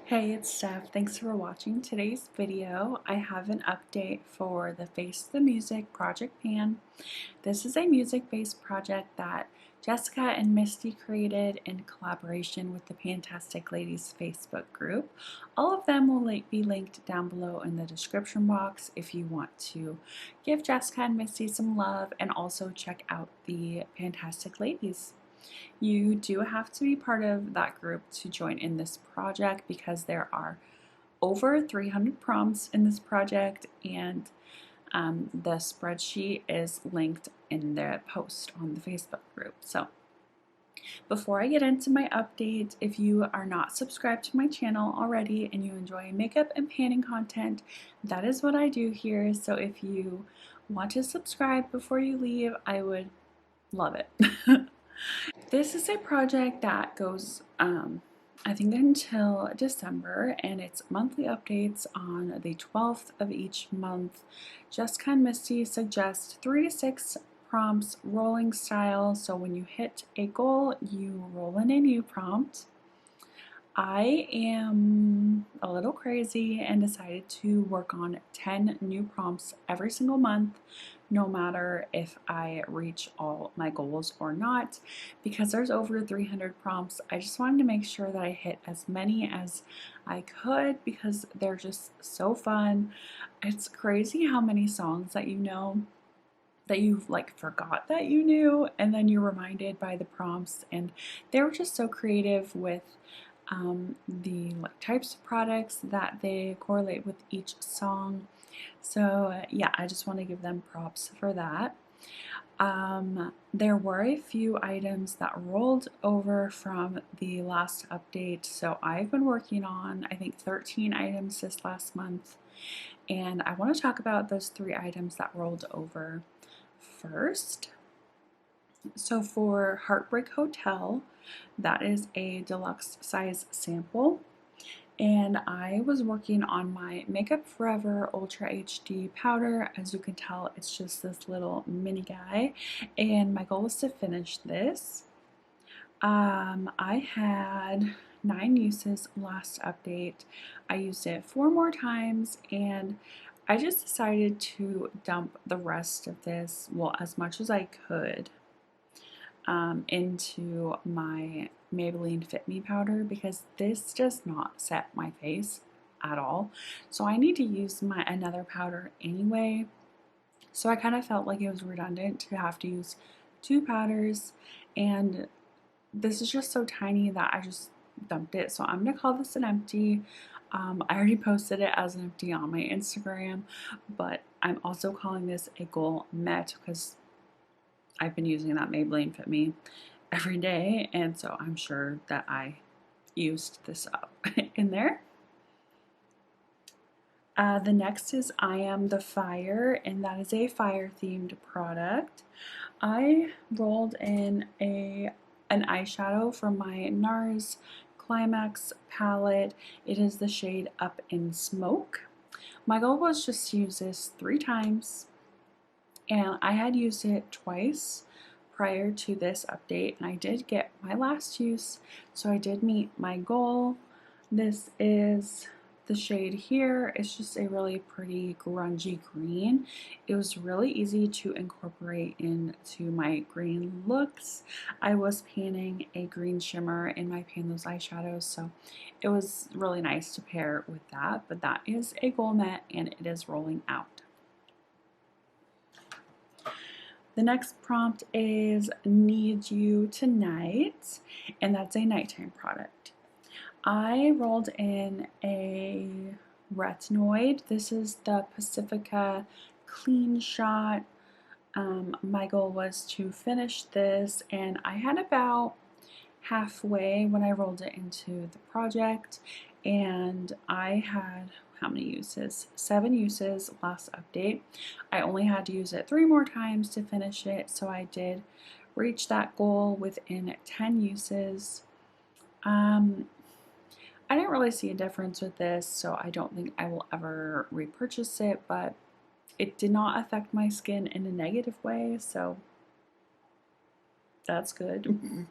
Hey, it's Steph. Thanks for watching today's video. I have an update for the Face the Music Project Pan. This is a music-based project that Jessica and Misty created in collaboration with the Fantastic Ladies Facebook group. All of them will be linked down below in the description box if you want to give Jessica and Misty some love and also check out the Fantastic Ladies. You do have to be part of that group to join in this project because there are over 300 prompts in this project, and the spreadsheet is linked in the post on the Facebook group. So before I get into my update, if you are not subscribed to my channel already and you enjoy makeup and panning content, that is what I do here. So if you want to subscribe before you leave, I would love it. This is a project that goes, I think, until December, and it's monthly updates on the 12th of each month. Jessica and Misty suggest 3 to 6 prompts, rolling style, so when you hit a goal, you roll in a new prompt. I am a little crazy and decided to work on 10 new prompts every single month, no matter if I reach all my goals or not. Because there's over 300 prompts, I just wanted to make sure that I hit as many as I could because they're just so fun. It's crazy how many songs that you know that you forgot that you knew, and then you're reminded by the prompts, and they were just so creative with the types of products that they correlate with each song. So yeah, I just want to give them props for that. There were a few items that rolled over from the last update, so I've been working on I think 13 items this last month, and I want to talk about those 3 items that rolled over first. So for Heartbreak Hotel, that is a deluxe size sample, and I was working on my Makeup Forever Ultra HD powder. As you can tell, it's just this little mini guy, and my goal was to finish this. I had 9 uses last update. I used it 4 more times, and I just decided to dump the rest of this, well, as much as I could, into my Maybelline Fit Me powder because this does not set my face at all. So I need to use another powder anyway. So I kind of felt like it was redundant to have to use 2 powders, and this is just so tiny that I just dumped it. So I'm gonna call this an empty. I already posted it as an empty on my Instagram, but I'm also calling this a goal met because I've been using that Maybelline Fit Me every day, and so I'm sure that I used this up in there. The next is I Am the Fire, and that is a fire themed product. I rolled in an eyeshadow from my NARS Climax palette. It is the shade Up in Smoke. My goal was just to use this 3 times, and I had used it twice prior to this update, and I did get my last use, so I did meet my goal. This is the shade here. It's just a really pretty grungy green. It was really easy to incorporate into my green looks. I was panning a green shimmer in my Pan Those eyeshadows, so it was really nice to pair with that, but that is a goal met and it is rolling out. The next prompt is Need You Tonight, and that's a nighttime product. I rolled in a retinoid. This is the Pacifica Clean Shot. My goal was to finish this, and I had about halfway when I rolled it into the project, and I had how many uses? 7 uses last update. I only had to use it 3 more times to finish it, so I did reach that goal within 10 uses. I didn't really see a difference with this, so I don't think I will ever repurchase it, but it did not affect my skin in a negative way, so that's good.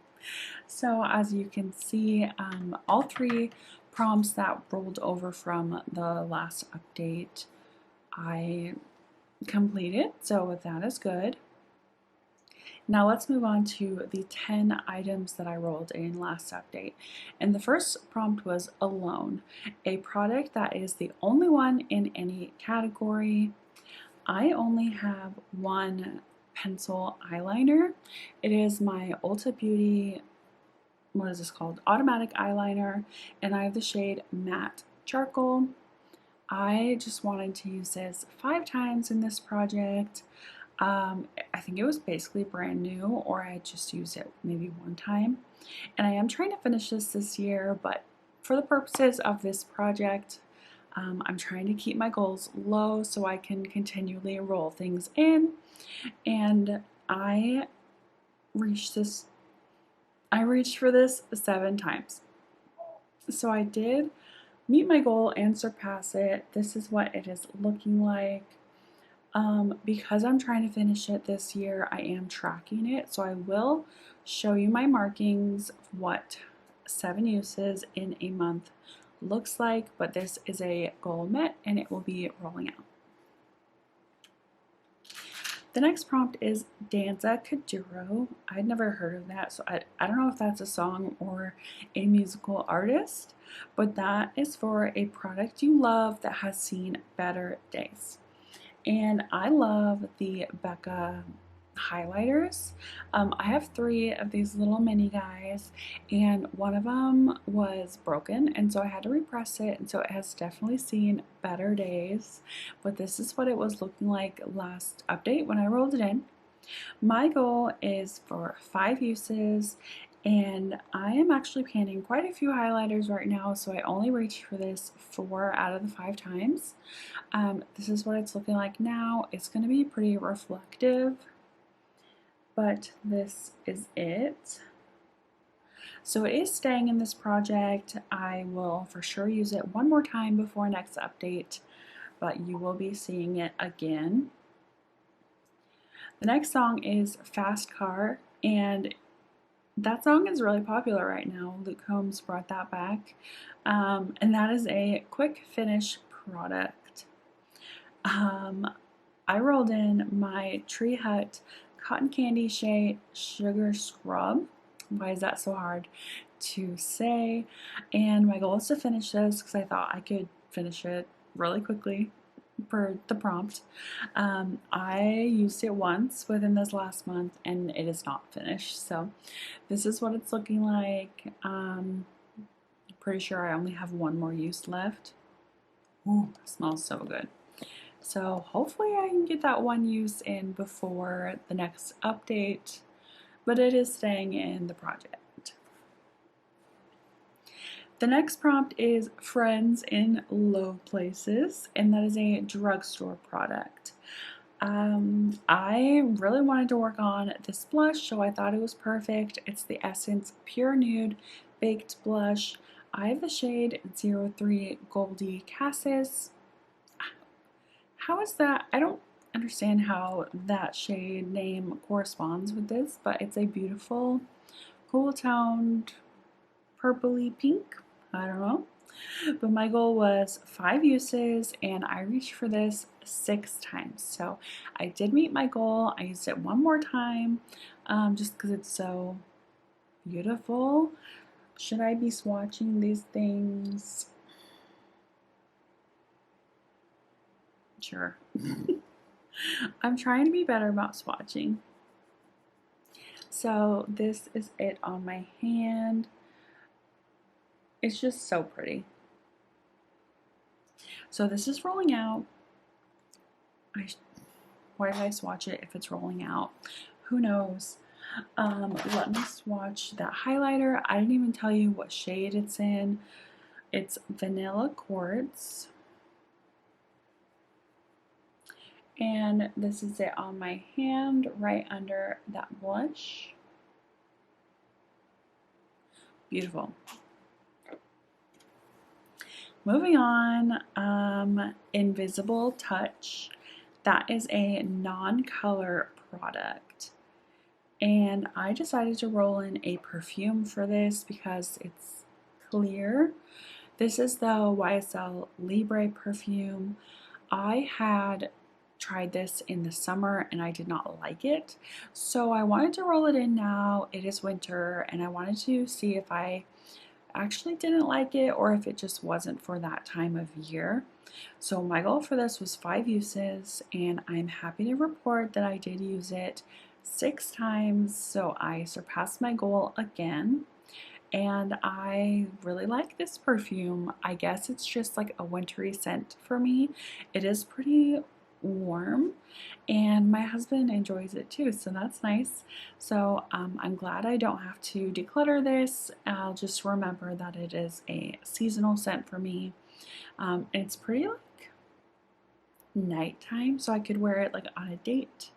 So as you can see, all 3 prompts that rolled over from the last update I completed, so that is good. Now let's move on to the 10 items that I rolled in last update. And the first prompt was alone, a product that is the only one in any category. I only have one pencil eyeliner. It is my Ulta Beauty, what is this called? Automatic eyeliner, and I have the shade Matte Charcoal. I just wanted to use this 5 times in this project. I think it was basically brand new, or I just used it maybe 1 time. And I am trying to finish this year, but for the purposes of this project, I'm trying to keep my goals low so I can continually roll things in. And I reached for this 7 times. So I did meet my goal and surpass it. This is what it is looking like. Because I'm trying to finish it this year, I am tracking it, so I will show you my markings, what 7 uses in a month looks like, but this is a goal met and it will be rolling out. The next prompt is Danza Kuduro. I'd never heard of that, so I don't know if that's a song or a musical artist, but that is for a product you love that has seen better days. And I love the Becca highlighters. I have 3 of these little mini guys, and one of them was broken, and so I had to repress it, and so it has definitely seen better days. But this is what it was looking like last update when I rolled it in. My goal is for 5 uses, and I am actually panning quite a few highlighters right now, so I only reached for this 4 out of the 5 times. This is what it's looking like now. It's going to be pretty reflective, but this is it. So it is staying in this project. I will for sure use it 1 more time before next update, but you will be seeing it again. The next song is Fast Car, and that song is really popular right now. Luke Combs brought that back, and that is a quick finish product. I rolled in my Tree Hut Cotton Candy Shea Sugar Scrub. Why is that so hard to say? And my goal is to finish this because I thought I could finish it really quickly per the prompt. I used it once within this last month and it is not finished. So this is what it's looking like. Pretty sure I only have 1 more use left. Ooh, it smells so good. So hopefully I can get that 1 use in before the next update, but it is staying in the project. The next prompt is Friends in Low Places, and that is a drugstore product. I really wanted to work on this blush, so I thought it was perfect. It's the Essence Pure Nude Baked Blush. I have the shade 03 Goldie Cassis. How is that? I don't understand how that shade name corresponds with this, but it's a beautiful, cool toned, purpley pink. I don't know. But my goal was 5 uses, and I reached for this 6 times. So I did meet my goal. I used it 1 more time, just because it's so beautiful. Should I be swatching these things? Sure. I'm trying to be better about swatching. So this is it on my hand. It's just so pretty. So this is rolling out. Why did I swatch it if it's rolling out? Who knows? Let me swatch that highlighter. I didn't even tell you what shade it's in. It's Vanilla Quartz. And this is it on my hand, right under that blush. Beautiful. Moving on, Invisible Touch. That is a non-color product. And I decided to roll in a perfume for this because it's clear. This is the YSL Libre perfume. I had tried this in the summer and I did not like it, so I wanted to roll it in now. It is winter and I wanted to see if I actually didn't like it or if it just wasn't for that time of year. So my goal for this was 5 uses, and I'm happy to report that I did use it 6 times, so I surpassed my goal again. And I really like this perfume. I guess it's just like a wintry scent for me. It is pretty warm and my husband enjoys it too, so that's nice. So I'm glad I don't have to declutter this. I'll just remember that it is a seasonal scent for me. It's pretty like nighttime, so I could wear it like on a date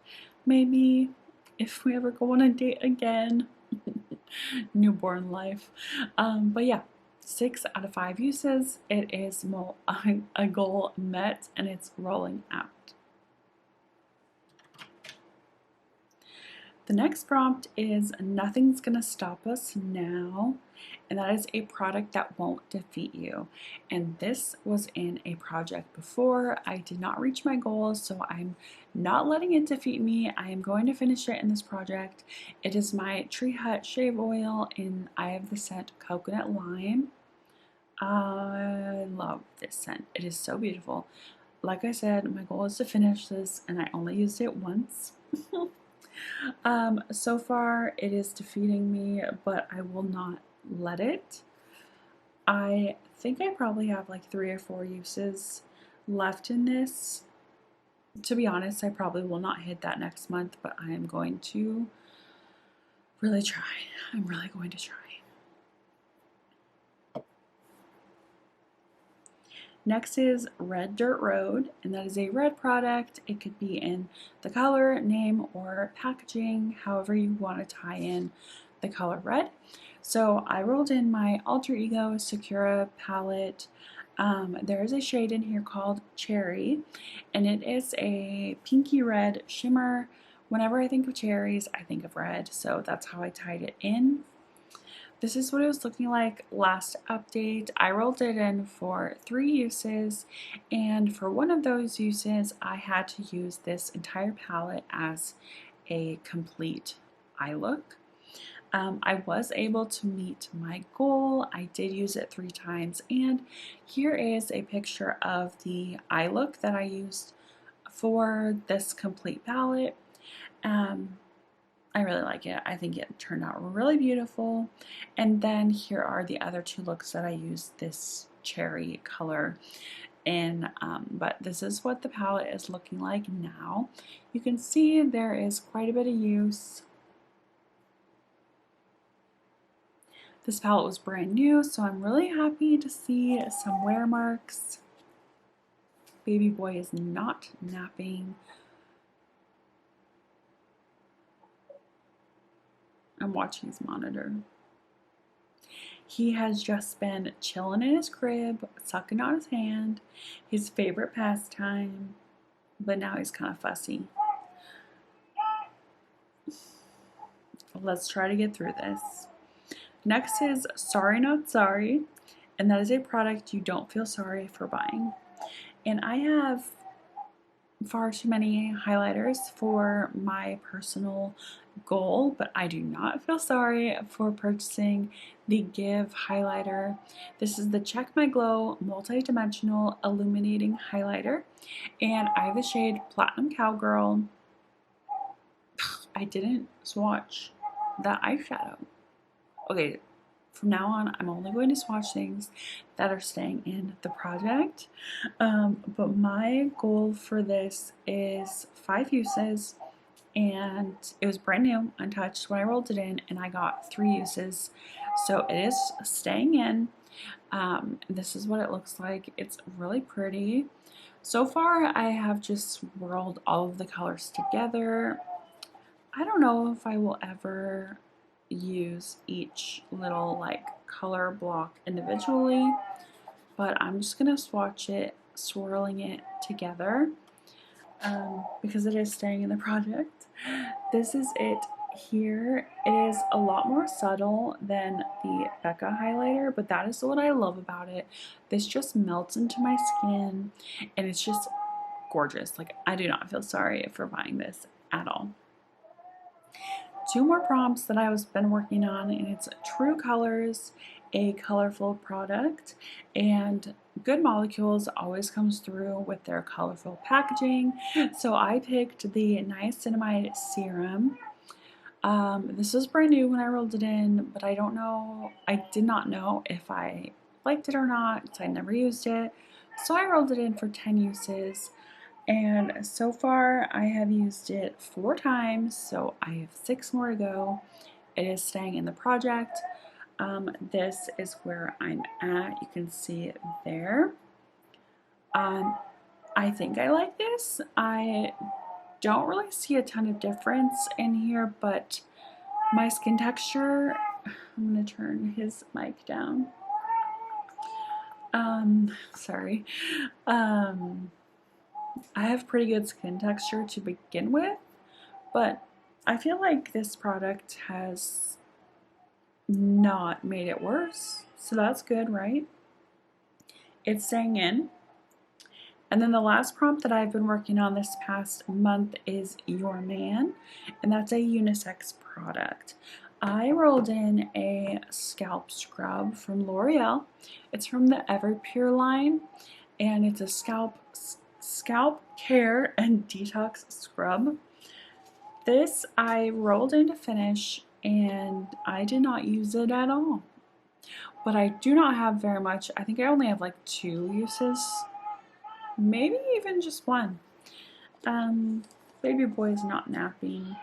maybe if we ever go on a date again. Newborn life. But yeah, 6 out of 5 uses. It is a goal met and it's rolling out. The next prompt is Nothing's Gonna Stop Us Now, and that is a product that won't defeat you. And this was in a project before. I did not reach my goals, so I'm not letting it defeat me. I am going to finish it in this project. It is my Tree Hut Shave Oil, and I have the scent Coconut Lime. I love this scent. It is so beautiful. Like I said, my goal is to finish this, and I only used it once. So far it is defeating me, but I will not let it. I think I probably have like 3 or 4 uses left in this. To be honest, I probably will not hit that next month, but I am going to really try. I'm really going to try. Next is Red Dirt Road, and that is a red product. It could be in the color, name, or packaging, however you want to tie in the color red. So I rolled in my Alter Ego Sakura palette. There is a shade in here called Cherry, and it is a pinky red shimmer. Whenever I think of cherries, I think of red, so that's how I tied it in. This is what it was looking like last update. I rolled it in for 3 uses, and for one of those uses I had to use this entire palette as a complete eye look. I was able to meet my goal. I did use it 3 times, and here is a picture of the eye look that I used for this complete palette. I really like it. I think it turned out really beautiful. And then here are the other 2 looks that I used this cherry color in, but this is what the palette is looking like now. You can see there is quite a bit of use. This palette was brand new, so I'm really happy to see some wear marks. Baby boy is not napping. I'm watching his monitor. He has just been chilling in his crib, sucking on his hand, his favorite pastime, but now he's kind of fussy. Let's try to get through this. Next is Sorry Not Sorry, and that is a product you don't feel sorry for buying. And I have far too many highlighters for my personal goal, but I do not feel sorry for purchasing the Give highlighter. This is the Check My Glow Multi-Dimensional Illuminating Highlighter, and I have the shade Platinum Cowgirl. I didn't swatch that eyeshadow. Okay, from now on, I'm only going to swatch things that are staying in the project. But my goal for this is 5 uses, and it was brand new, untouched when I rolled it in, and I got 3 uses. So it is staying in. This is what it looks like. It's really pretty. So far, I have just swirled all of the colors together. I don't know if I will ever use each little like color block individually, but I'm just gonna swatch it, swirling it together because it is staying in the project. This is it here it is a lot more subtle than the Becca highlighter, but that is what I love about it. This just melts into my skin and it's just gorgeous. Like, I do not feel sorry for buying this at all. Two more prompts that I was been working on, and it's True Colors, a colorful product, and Good Molecules always comes through with their colorful packaging. So I picked the Niacinamide Serum. This was brand new when I rolled it in, but I did not know if I liked it or not because I never used it. So I rolled it in for 10 uses. And so far I have used it 4 times, so I have 6 more to go. It is staying in the project. This is where I'm at. You can see it there. I think I like this. I don't really see a ton of difference in here, but my skin texture, I'm going to turn his mic down. Sorry. I have pretty good skin texture to begin with, but I feel like this product has not made it worse, so that's good, right? It's staying in. And then the last prompt that I've been working on this past month is Your Man, and that's a unisex product. I rolled in a scalp scrub from L'Oreal. It's from the Everpure line, and it's a scalp care and detox scrub. This I rolled in to finish, and I did not use it at all. But I do not have very much. I think I only have like 2 uses. Maybe even just 1. Baby boy is not napping.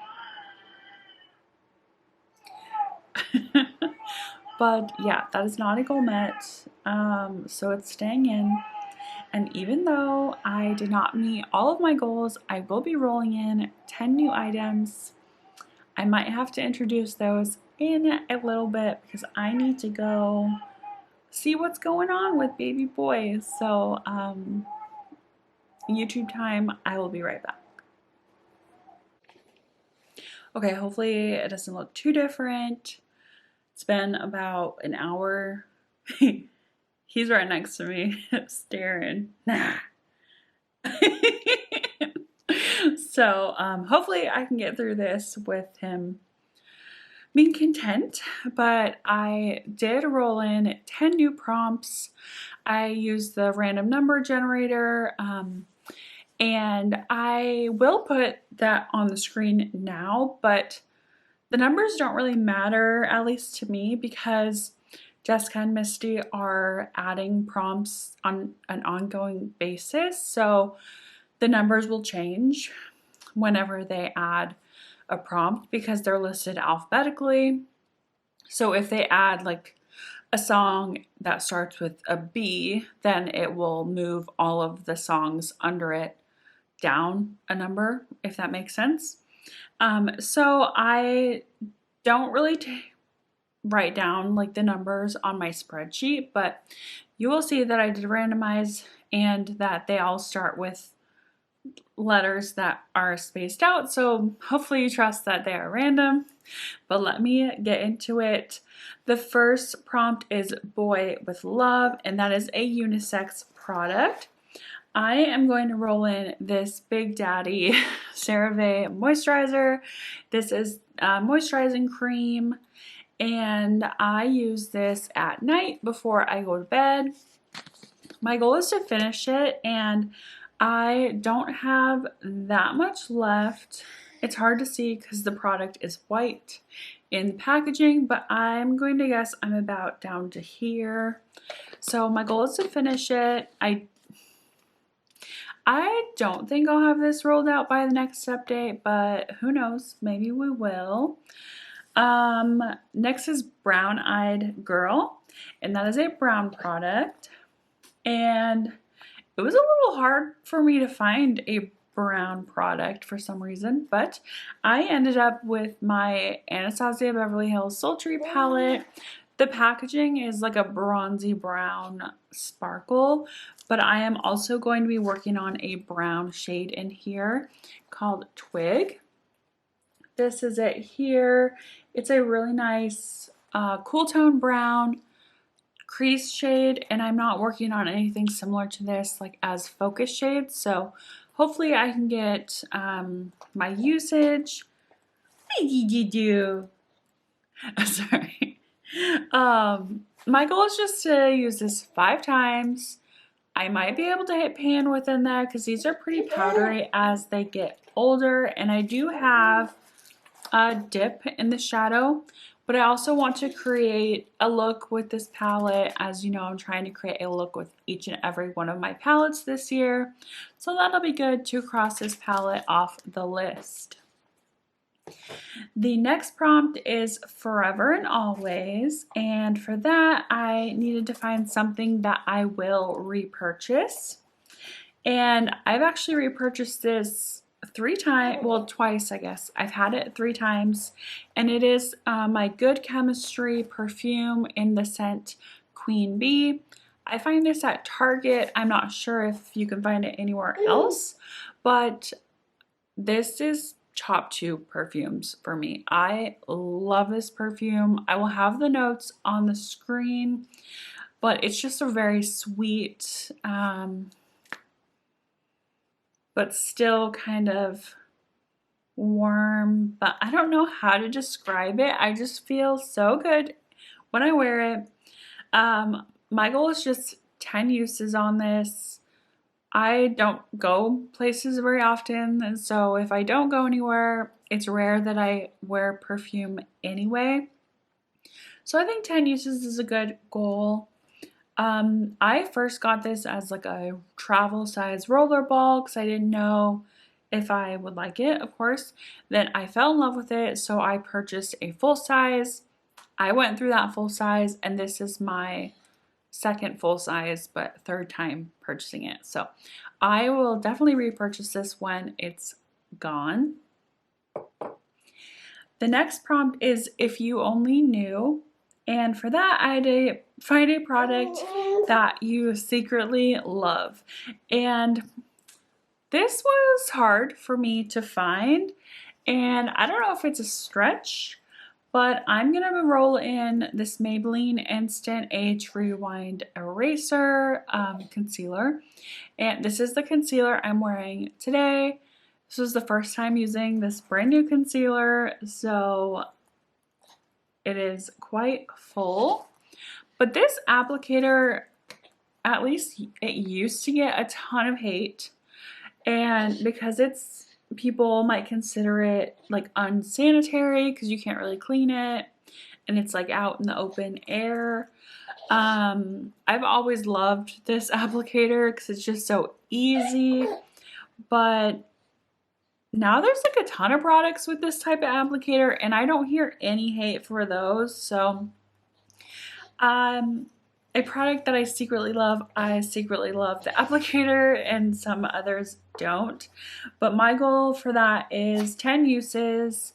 But yeah, that is not a goal met. So it's staying in. And even though I did not meet all of my goals, I will be rolling in 10 new items. I might have to introduce those in a little bit because I need to go see what's going on with baby boy. So YouTube time, I will be right back. Okay, hopefully it doesn't look too different. It's been about an hour. He's right next to me, staring. Nah. So hopefully I can get through this with him being content, but I did roll in 10 new prompts. I used the random number generator, and I will put that on the screen now, but the numbers don't really matter, at least to me, because Jessica and Misty are adding prompts on an ongoing basis, so the numbers will change whenever they add a prompt because they're listed alphabetically. So if they add like a song that starts with a B, then it will move all of the songs under it down a number, if that makes sense. So I don't really write down like the numbers on my spreadsheet, but you will see that I did randomize and that they all start with letters that are spaced out, so hopefully you trust that they are random. But let me get into it. The first prompt is Boy with Love, and that is a unisex product. I am going to roll in this Big Daddy CeraVe moisturizer. This is moisturizing cream, and I use this at night before I go to bed. My goal is to finish it, and I don't have that much left. It's hard to see because the product is white in the packaging, but I'm going to guess I'm about down to here. So my goal is to finish it. I don't think I'll have this rolled out by the next update, but who knows? Maybe we will. Next is Brown Eyed Girl, and that is a brown product. And it was a little hard for me to find a brown product for some reason, but I ended up with my Anastasia Beverly Hills Sultry palette. The packaging is like a bronzy brown sparkle, but I am also going to be working on a brown shade in here called Twig. this is it here. It's a really nice cool tone brown crease shade, and I'm not working on anything similar to this like as focus shades, so hopefully I can get my usage. What did you do? Sorry. My goal is just to use this 5 times. I might be able to hit pan within there because these are pretty powdery as they get older, and I do have a dip in the shadow, but I also want to create a look with this palette. As you know, I'm trying to create a look with each and every one of my palettes this year, so that'll be good to cross this palette off the list. The next prompt is Forever and Always, and for that I needed to find something that I will repurchase, and I've actually repurchased this 3 times, well twice I guess. I've had it 3 times, and it is my Good Chemistry perfume in the scent Queen Bee. I find this at Target. I'm not sure if you can find it anywhere else, but this is top 2 perfumes for me. I love this perfume. I will have the notes on the screen, but it's just a very sweet, but still kind of warm, but I don't know how to describe it. I just feel so good when I wear it. My goal is just 10 uses on this. I don't go places very often, and so if I don't go anywhere, it's rare that I wear perfume anyway. So I think 10 uses is a good goal. I first got this as like a travel size roller ball because I didn't know if I would like it, of course. Then I fell in love with it, so I purchased a full size. I went through that full size, and this is my second full size, but 3rd time purchasing it. So I will definitely repurchase this when it's gone. The next prompt is If You Only Knew. And for that, I had to find a product that you secretly love. And this was hard for me to find. And I don't know if it's a stretch, but I'm going to roll in this Maybelline Instant Age Rewind Eraser concealer. And this is the concealer I'm wearing today. This was the first time using this brand new concealer, so it is quite full. But this applicator, at least it used to get a ton of hate. And because people might consider it like unsanitary because you can't really clean it and it's like out in the open air. I've always loved this applicator because it's just so easy, but now there's like a ton of products with this type of applicator and I don't hear any hate for those. So a product that I secretly love the applicator, and some others don't. But my goal for that is 10 uses.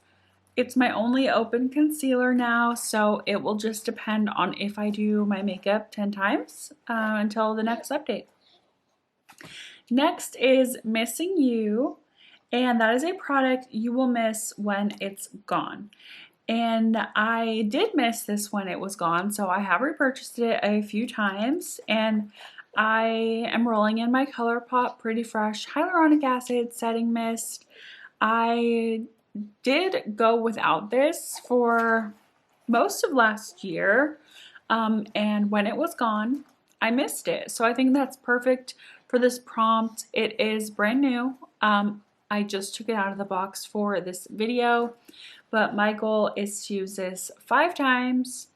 It's my only open concealer now, so it will just depend on if I do my makeup 10 times until the next update. Next is Missing You, and that is a product you will miss when it's gone. And I did miss this when it was gone, so I have repurchased it a few times, and I am rolling in my ColourPop Pretty Fresh Hyaluronic Acid Setting Mist. I did go without this for most of last year, and when it was gone, I missed it. So I think that's perfect for this prompt. It is brand new. I just took it out of the box for this video, but my goal is to use this 5 times.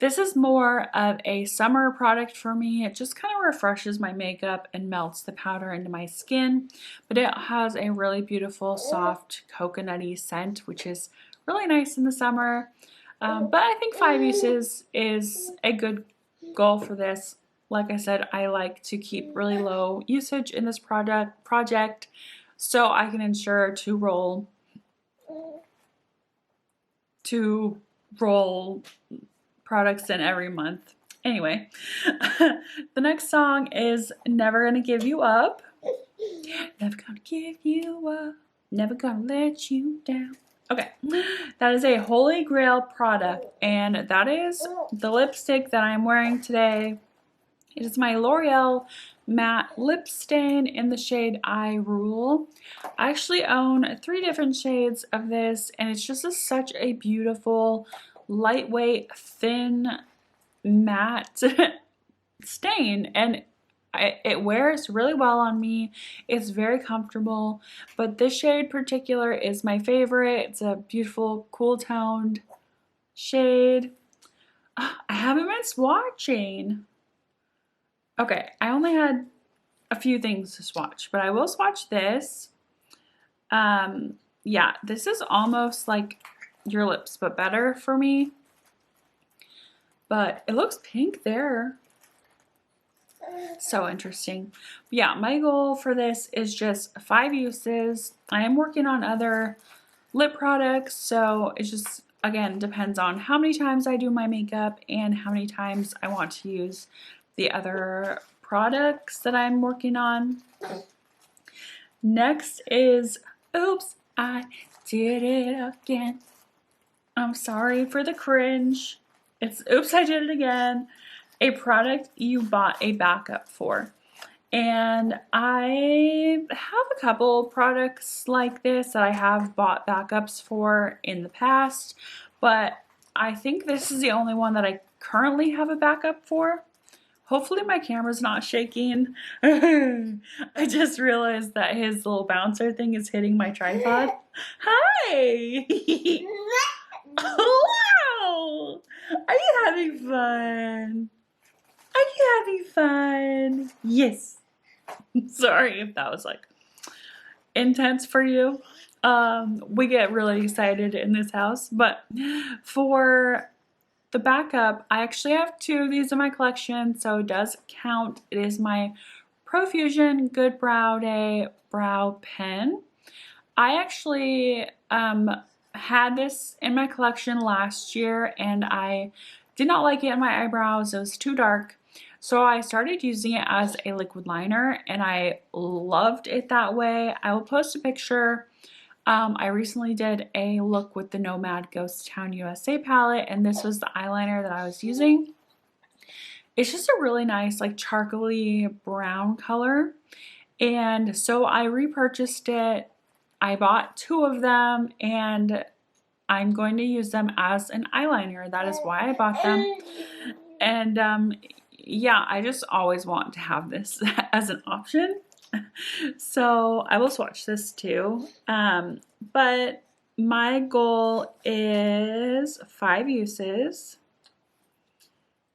This is more of a summer product for me. It just kind of refreshes my makeup and melts the powder into my skin, but it has a really beautiful, soft, coconutty scent, which is really nice in the summer. But I think 5 uses is a good goal for this. Like I said, I like to keep really low usage in this project so I can ensure to roll products in every month. Anyway, the next song is Never Gonna Give You Up. Never gonna give you up, never gonna let you down. Okay, that is a Holy Grail product, and that is the lipstick that I'm wearing today. It is my L'Oreal Matte Lip Stain in the shade I Rule. I actually own 3 different shades of this, and it's just such a beautiful, lightweight, thin, matte stain, and it wears really well on me. It's very comfortable, but this shade particular is my favorite. It's a beautiful, cool toned shade. I haven't been swatching. Okay, I only had a few things to swatch, but I will swatch this. Yeah, this is almost like your lips, but better for me. But it looks pink there. So interesting. But yeah, my goal for this is just 5 uses. I am working on other lip products, so it just, again, depends on how many times I do my makeup and how many times I want to use the other products that I'm working on. Next is, oops, I did it again. I'm sorry for the cringe. It's oops, I did it again. A product you bought a backup for. And I have a couple products like this that I have bought backups for in the past, but I think this is the only one that I currently have a backup for. Hopefully my camera's not shaking. I just realized that his little bouncer thing is hitting my tripod. Hi! Wow! Are you having fun? Are you having fun? Yes. Sorry if that was like intense for you. We get really excited in this house, but for the backup, I actually have 2 of these in my collection, so it does count. It is my Profusion Good Brow Day brow pen. I actually had this in my collection last year, and I did not like it in my eyebrows. It was too dark. So I started using it as a liquid liner, and I loved it that way. I will post a picture. I recently did a look with the Nomad Ghost Town USA palette, and this was the eyeliner that I was using. It's just a really nice, like, charcoaly brown color. And so I repurchased it. I bought 2 of them, and I'm going to use them as an eyeliner. That is why I bought them. And yeah, I just always want to have this as an option. So I will swatch this too. But my goal is 5 uses.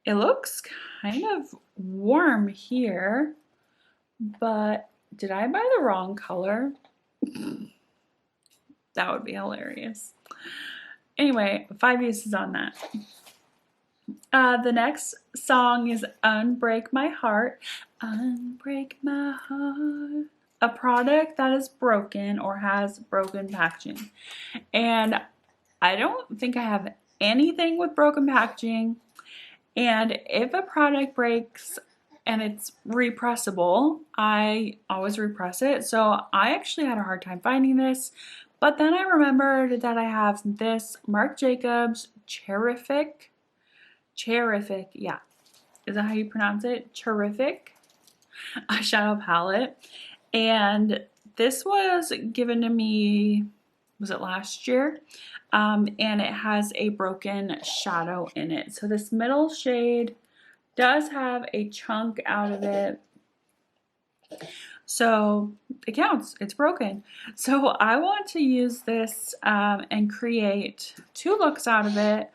It looks kind of warm here, but did I buy the wrong color? That would be hilarious. Anyway, 5 uses on that. The next song is Unbreak My Heart. Unbreak My Heart. A product that is broken or has broken packaging. And I don't think I have anything with broken packaging. And if a product breaks and it's repressable, I always repress it. So I actually had a hard time finding this. But then I remembered that I have this Marc Jacobs Cherrific, yeah. Is that how you pronounce it? Cherrific eyeshadow palette. And this was given to me, was it last year? And it has a broken shadow in it. So this middle shade does have a chunk out of it. So it counts, it's broken. So I want to use this and create 2 looks out of it.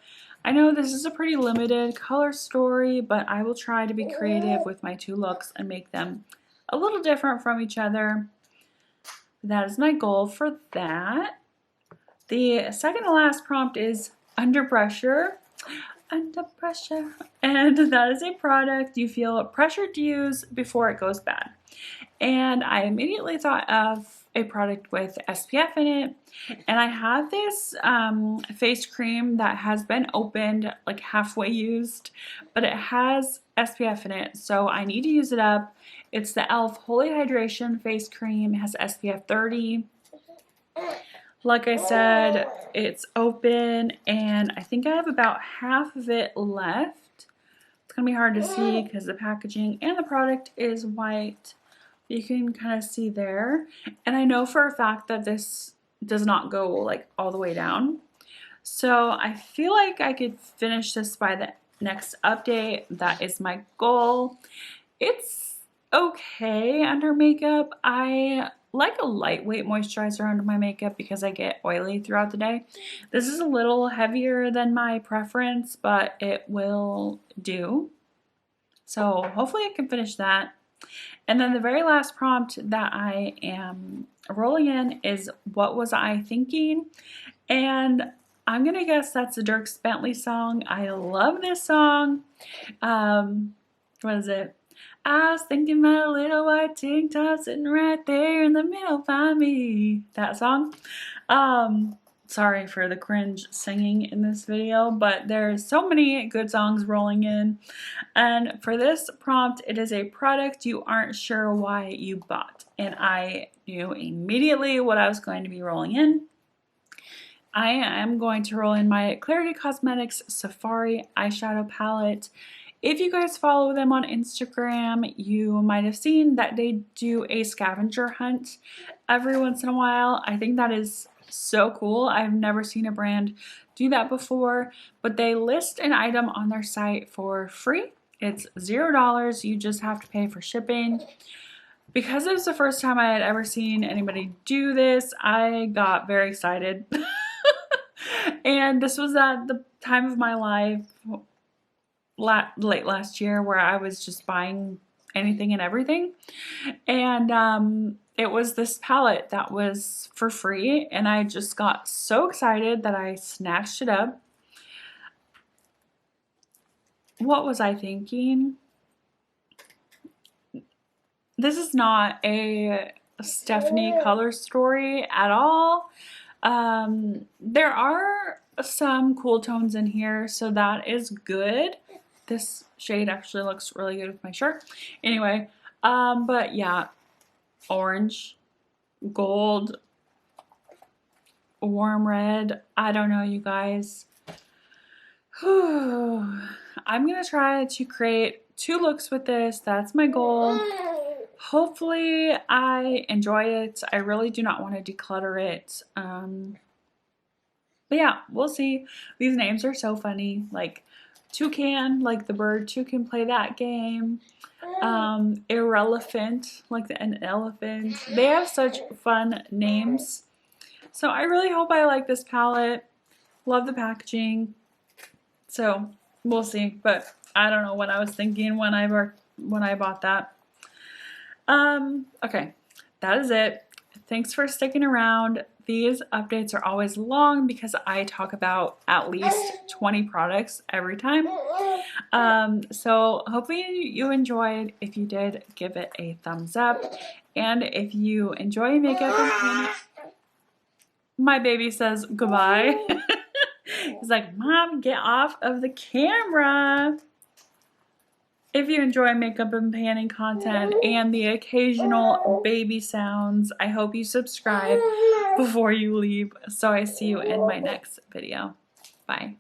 I know this is a pretty limited color story, but I will try to be creative with my 2 looks and make them a little different from each other. That is my goal for that. The second to last prompt is Under Pressure. Under Pressure. And that is a product you feel pressured to use before it goes bad. And I immediately thought of a product with SPF in it. And I have this face cream that has been opened, like halfway used, but it has SPF in it, so I need to use it up. It's the e.l.f. Holy Hydration Face Cream. It has SPF 30. Like I said, it's open and I think I have about half of it left. It's gonna be hard to see because the packaging and the product is white. You can kind of see there. And I know for a fact that this does not go like all the way down. So I feel like I could finish this by the next update. That is my goal. It's okay under makeup. I like a lightweight moisturizer under my makeup because I get oily throughout the day. This is a little heavier than my preference, but it will do. So hopefully I can finish that. And then the very last prompt that I am rolling in is what was I thinking? And I'm gonna guess that's a Dierks Bentley song. I love this song. What is it? I was thinking about a little white tank top sitting right there in the middle by me. That song. Sorry for the cringe singing in this video, but there's so many good songs rolling in. And for this prompt, it is a product you aren't sure why you bought. And I knew immediately what I was going to be rolling in. I am going to roll in my Clarity Cosmetics Safari eyeshadow palette. If you guys follow them on Instagram, you might have seen that they do a scavenger hunt every once in a while. I think that is so cool. I've never seen a brand do that before, but they list an item on their site for free. It's $0. You just have to pay for shipping. Because it was the first time I had ever seen anybody do this, I got very excited. And this was at the time of my life, late last year, where I was just buying anything and everything. And it was this palette that was for free, and I just got so excited that I snatched it up. What was I thinking? This is not a Stephanie color story at all. There are some cool tones in here, so that is good. This shade actually looks really good with my shirt. Anyway, but yeah, orange, gold, warm red. I don't know, you guys. I'm gonna try to create 2 looks with this. That's my goal. Hopefully I enjoy it. I really do not want to declutter it. But yeah, we'll see. These names are so funny. Like Toucan, like the bird Toucan, play that game. Irrelevant, like an elephant. They have such fun names. So I really hope I like this palette. Love the packaging. So we'll see. But I don't know what I was thinking when I bought that. Okay, that is it. Thanks for sticking around. These updates are always long because I talk about at least 20 products every time. So hopefully you enjoyed. If you did, give it a thumbs up. And if you enjoy makeup and painting, my baby says goodbye. He's like, Mom, get off of the camera. If you enjoy makeup and panning content and the occasional baby sounds, I hope you subscribe before you leave. So I see you in my next video. Bye.